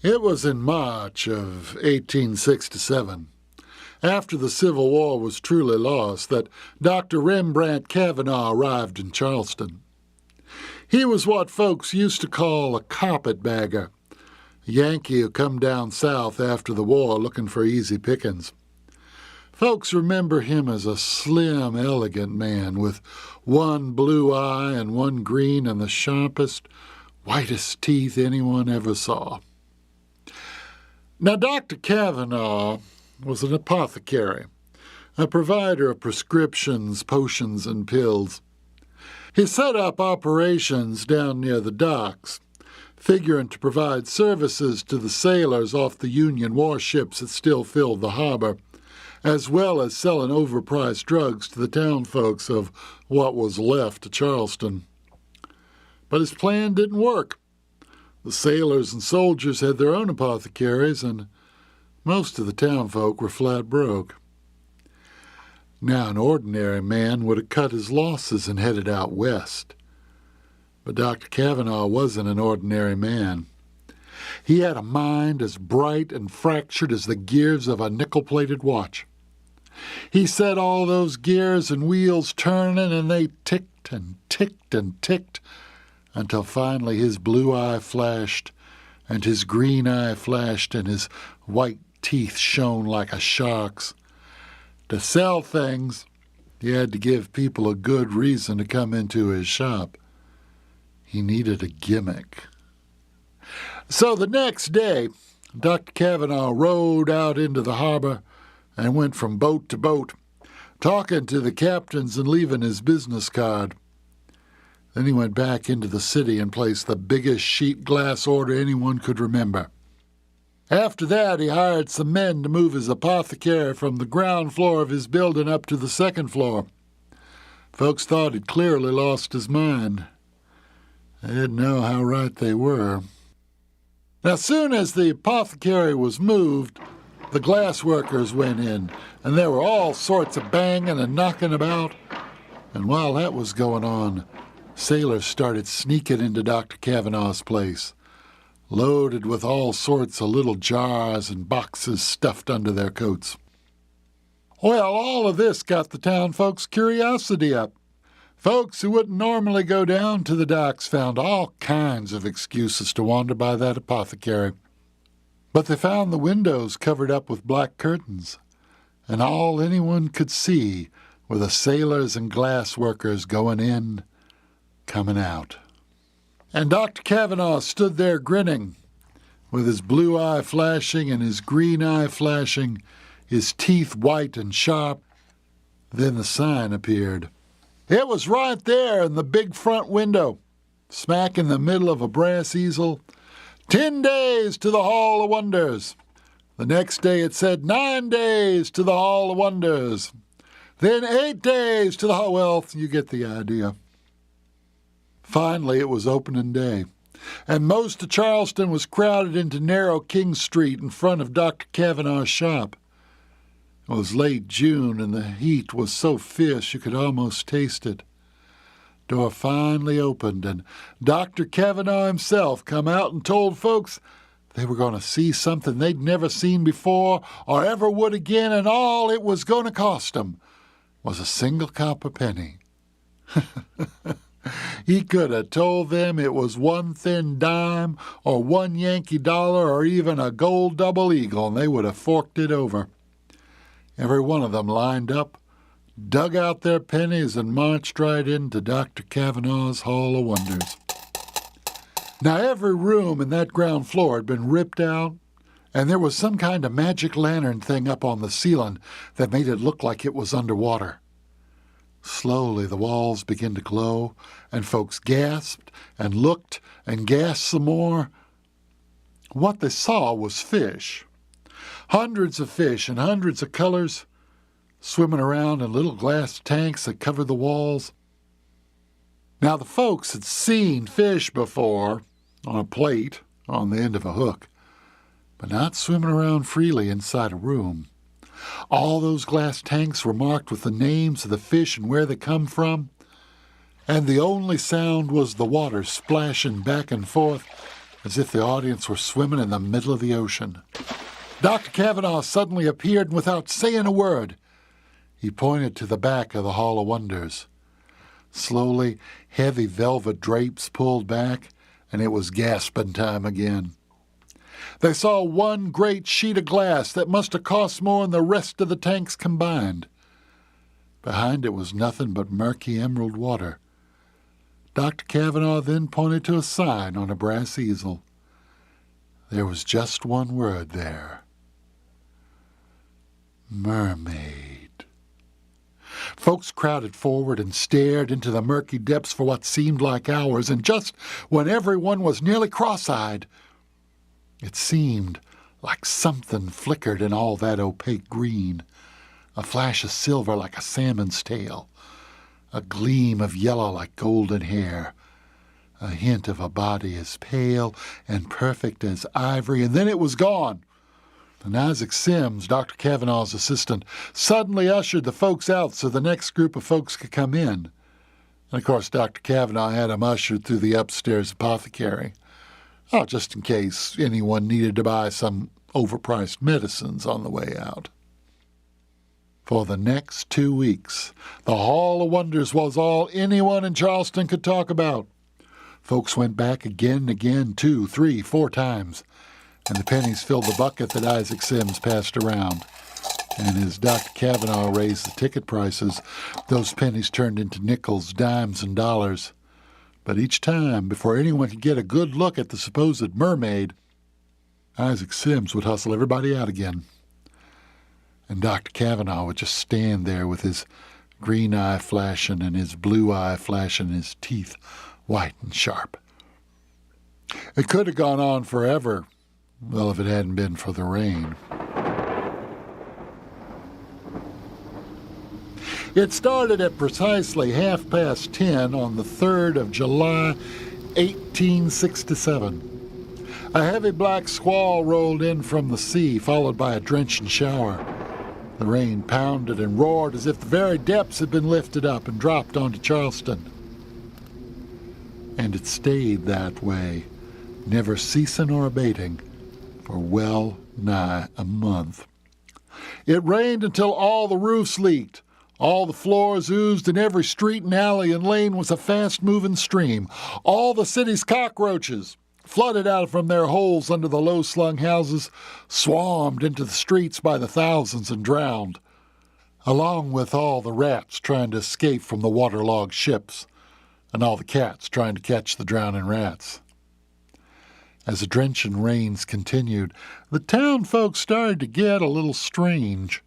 It was in March of 1867, after the Civil War was truly lost, that Dr. Rembrandt Kavanaugh arrived in Charleston. He was what folks used to call a carpetbagger, a Yankee who come down south after the war looking for easy pickings. Folks remember him as a slim, elegant man with one blue eye and one green and the sharpest, whitest teeth anyone ever saw. Now, Dr. Kavanaugh was an apothecary, a provider of prescriptions, potions, and pills. He set up operations down near the docks, figuring to provide services to the sailors off the Union warships that still filled the harbor, as well as selling overpriced drugs to the town folks of what was left of Charleston. But his plan didn't work. The sailors and soldiers had their own apothecaries, and most of the townfolk were flat broke. Now, an ordinary man would have cut his losses and headed out west. But Dr. Kavanaugh wasn't an ordinary man. He had a mind as bright and fractured as the gears of a nickel-plated watch. He set all those gears and wheels turning, and they ticked and ticked and ticked, until finally his blue eye flashed, and his green eye flashed, and his white teeth shone like a shark's. To sell things, he had to give people a good reason to come into his shop. He needed a gimmick. So the next day, Dr. Kavanaugh rowed out into the harbor and went from boat to boat, talking to the captains and leaving his business card. Then he went back into the city and placed the biggest sheet glass order anyone could remember. After that, he hired some men to move his apothecary from the ground floor of his building up to the second floor. Folks thought he'd clearly lost his mind. They didn't know how right they were. Now, soon as the apothecary was moved, the glass workers went in, and there were all sorts of banging and knocking about. And while that was going on, sailors started sneaking into Dr. Kavanaugh's place, loaded with all sorts of little jars and boxes stuffed under their coats. Well, all of this got the town folks' curiosity up. Folks who wouldn't normally go down to the docks found all kinds of excuses to wander by that apothecary. But they found the windows covered up with black curtains, and all anyone could see were the sailors and glass workers going in, coming out. And Dr. Kavanaugh stood there grinning, with his blue eye flashing and his green eye flashing, his teeth white and sharp. Then the sign appeared. It was right there in the big front window, smack in the middle of a brass easel. 10 days to the Hall of Wonders. The next day it said 9 days to the Hall of Wonders. Then 8 days to the Hall. Well, you get the idea. Finally, it was opening day, and most of Charleston was crowded into narrow King Street in front of Dr. Kavanaugh's shop. It was late June, and the heat was so fierce you could almost taste it. Door finally opened, and Dr. Kavanaugh himself come out and told folks they were going to see something they'd never seen before or ever would again, and all it was going to cost them was a single copper penny. He could have told them it was one thin dime or one Yankee dollar or even a gold double eagle, and they would have forked it over. Every one of them lined up, dug out their pennies, and marched right into Dr. Kavanaugh's Hall of Wonders. Now, every room in that ground floor had been ripped out, and there was some kind of magic lantern thing up on the ceiling that made it look like it was underwater. Slowly, the walls began to glow, and folks gasped and looked and gasped some more. What they saw was fish. Hundreds of fish in hundreds of colors, swimming around in little glass tanks that covered the walls. Now, the folks had seen fish before on a plate on the end of a hook, but not swimming around freely inside a room. All those glass tanks were marked with the names of the fish and where they come from, and the only sound was the water splashing back and forth as if the audience were swimming in the middle of the ocean. Dr. Kavanaugh suddenly appeared, and without saying a word, he pointed to the back of the Hall of Wonders. Slowly, heavy velvet drapes pulled back, and it was gasping time again. They saw one great sheet of glass that must have cost more than the rest of the tanks combined. Behind it was nothing but murky emerald water. Dr. Kavanaugh then pointed to a sign on a brass easel. There was just one word there. Mermaid. Folks crowded forward and stared into the murky depths for what seemed like hours, and just when everyone was nearly cross-eyed, it seemed like something flickered in all that opaque green, a flash of silver like a salmon's tail, a gleam of yellow like golden hair, a hint of a body as pale and perfect as ivory, and then it was gone. And Isaac Sims, Dr. Kavanaugh's assistant, suddenly ushered the folks out so the next group of folks could come in. And of course, Dr. Kavanaugh had them ushered through the upstairs apothecary, just in case anyone needed to buy some overpriced medicines on the way out. For the next 2 weeks, the Hall of Wonders was all anyone in Charleston could talk about. Folks went back again and again, 2, 3, 4 times, and the pennies filled the bucket that Isaac Sims passed around. And as Dr. Kavanaugh raised the ticket prices, those pennies turned into nickels, dimes, and dollars. But each time, before anyone could get a good look at the supposed mermaid, Isaac Sims would hustle everybody out again. And Dr. Kavanaugh would just stand there with his green eye flashing and his blue eye flashing, his teeth white and sharp. It could have gone on forever, well, if it hadn't been for the rain. It started at precisely 10:30 on the 3rd of July, 1867. A heavy black squall rolled in from the sea, followed by a drenching shower. The rain pounded and roared as if the very depths had been lifted up and dropped onto Charleston. And it stayed that way, never ceasing or abating, for well nigh a month. It rained until all the roofs leaked, all the floors oozed, and every street and alley and lane was a fast-moving stream. All the city's cockroaches, flooded out from their holes under the low-slung houses, swarmed into the streets by the thousands and drowned, along with all the rats trying to escape from the waterlogged ships, and all the cats trying to catch the drowning rats. As the drenching rains continued, the town folks started to get a little strange.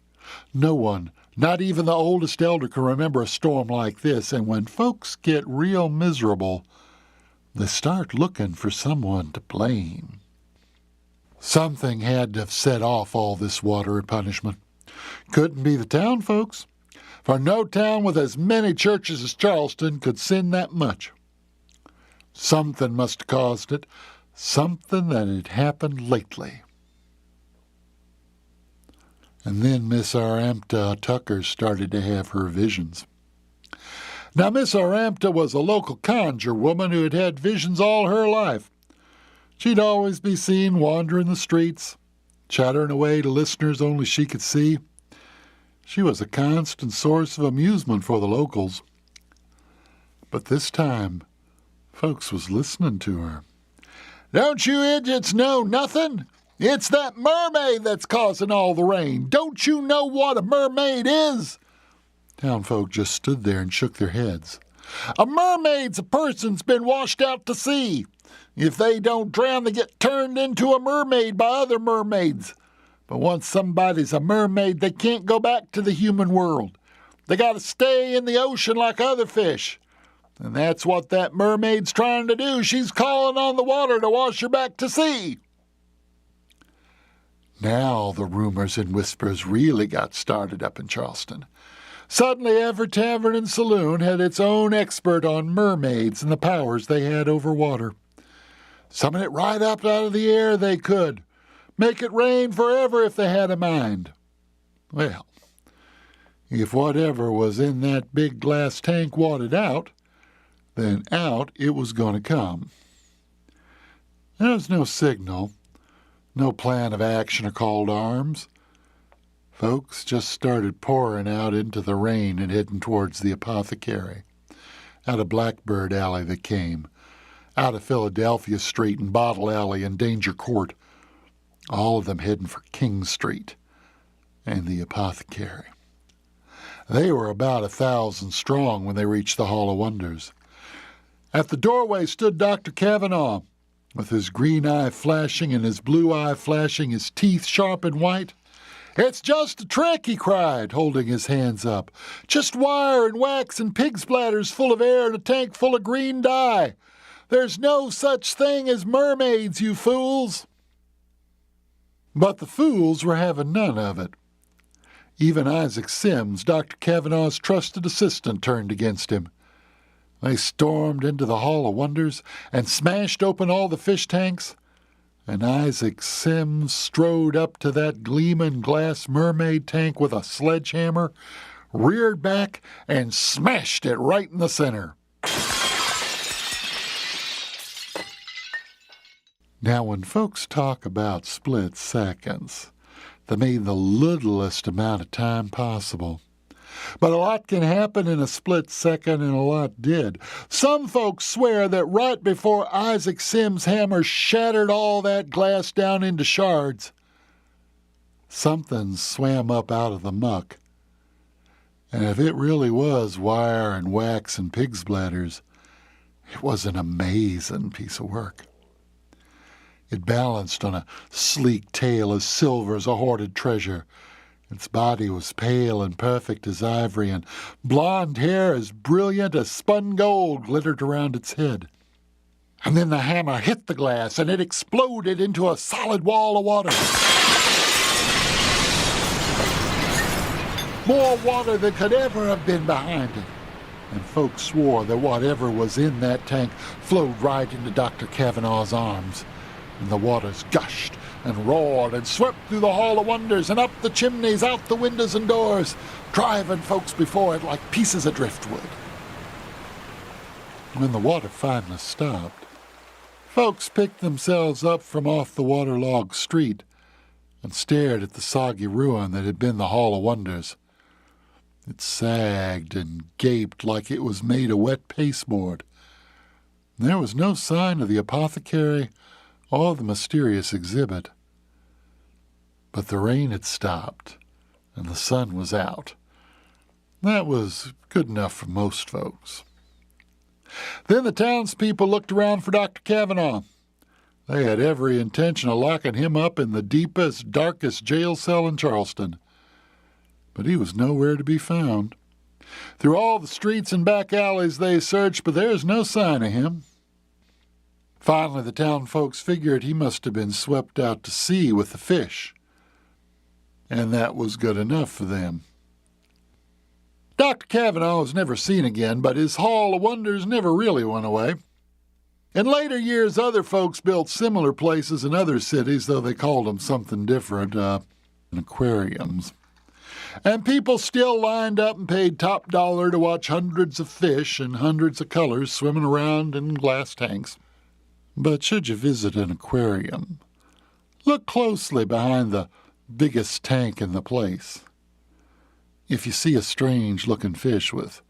No one, not even the oldest elder, can remember a storm like this, and when folks get real miserable, they start looking for someone to blame. Something had to have set off all this water and punishment. Couldn't be the town folks, for no town with as many churches as Charleston could send that much. Something must have caused it, something that had happened lately. And then Miss Arampta Tucker started to have her visions. Now, Miss Arampta was a local conjure woman who had had visions all her life. She'd always be seen wandering the streets, chattering away to listeners only she could see. She was a constant source of amusement for the locals. But this time, folks was listening to her. "Don't you idiots know nothing? It's that mermaid that's causing all the rain. Don't you know what a mermaid is?" Townfolk just stood there and shook their heads. "A mermaid's a person's been washed out to sea. If they don't drown, they get turned into a mermaid by other mermaids. But once somebody's a mermaid, they can't go back to the human world. They got to stay in the ocean like other fish. And that's what that mermaid's trying to do. She's calling on the water to wash her back to sea." Now the rumors and whispers really got started up in Charleston. Suddenly every tavern and saloon had its own expert on mermaids and the powers they had over water. Summon it right up out of the air they could. Make it rain forever if they had a mind. Well, if whatever was in that big glass tank wanted out, then out it was going to come. There was no signal, no plan of action or called arms. Folks just started pouring out into the rain and heading towards the apothecary. Out of Blackbird Alley they came, out of Philadelphia Street and Bottle Alley and Danger Court, all of them heading for King Street and the apothecary. They were about 1,000 strong when they reached the Hall of Wonders. At the doorway stood Dr. Kavanaugh, with his green eye flashing and his blue eye flashing, his teeth sharp and white. "It's just a trick," he cried, holding his hands up. "Just wire and wax and pig's bladders full of air and a tank full of green dye. There's no such thing as mermaids, you fools." But the fools were having none of it. Even Isaac Sims, Dr. Kavanaugh's trusted assistant, turned against him. They stormed into the Hall of Wonders and smashed open all the fish tanks, and Isaac Sims strode up to that gleaming glass mermaid tank with a sledgehammer, reared back, and smashed it right in the center. Now, when folks talk about split seconds, they mean the littlest amount of time possible. But a lot can happen in a split second, and a lot did. Some folks swear that right before Isaac Sims' hammer shattered all that glass down into shards, something swam up out of the muck. And if it really was wire and wax and pig's bladders, it was an amazing piece of work. It balanced on a sleek tail as silver as a hoarded treasure. Its body was pale and perfect as ivory, and blonde hair as brilliant as spun gold glittered around its head. And then the hammer hit the glass, and it exploded into a solid wall of water. More water than could ever have been behind it. And folks swore that whatever was in that tank flowed right into Dr. Kavanaugh's arms. And the waters gushed and roared and swept through the Hall of Wonders and up the chimneys, out the windows and doors, driving folks before it like pieces of driftwood. When the water finally stopped, folks picked themselves up from off the waterlogged street and stared at the soggy ruin that had been the Hall of Wonders. It sagged and gaped like it was made of wet pasteboard. There was no sign of the apothecary or the mysterious exhibit. But the rain had stopped, and the sun was out. That was good enough for most folks. Then the townspeople looked around for Dr. Kavanaugh. They had every intention of locking him up in the deepest, darkest jail cell in Charleston. But he was nowhere to be found. Through all the streets and back alleys they searched, but there was no sign of him. Finally, the town folks figured he must have been swept out to sea with the fish. And that was good enough for them. Dr. Kavanaugh was never seen again, but his Hall of Wonders never really went away. In later years, other folks built similar places in other cities, though they called them something different, aquariums. And people still lined up and paid top dollar to watch hundreds of fish in hundreds of colors swimming around in glass tanks. But should you visit an aquarium, look closely behind the biggest tank in the place. If you see a strange-looking fish with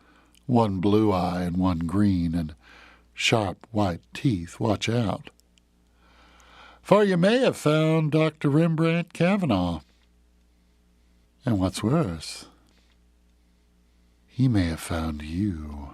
one blue eye and one green and sharp white teeth, watch out. For you may have found Dr. Rembrandt Kavanaugh. And what's worse, he may have found you.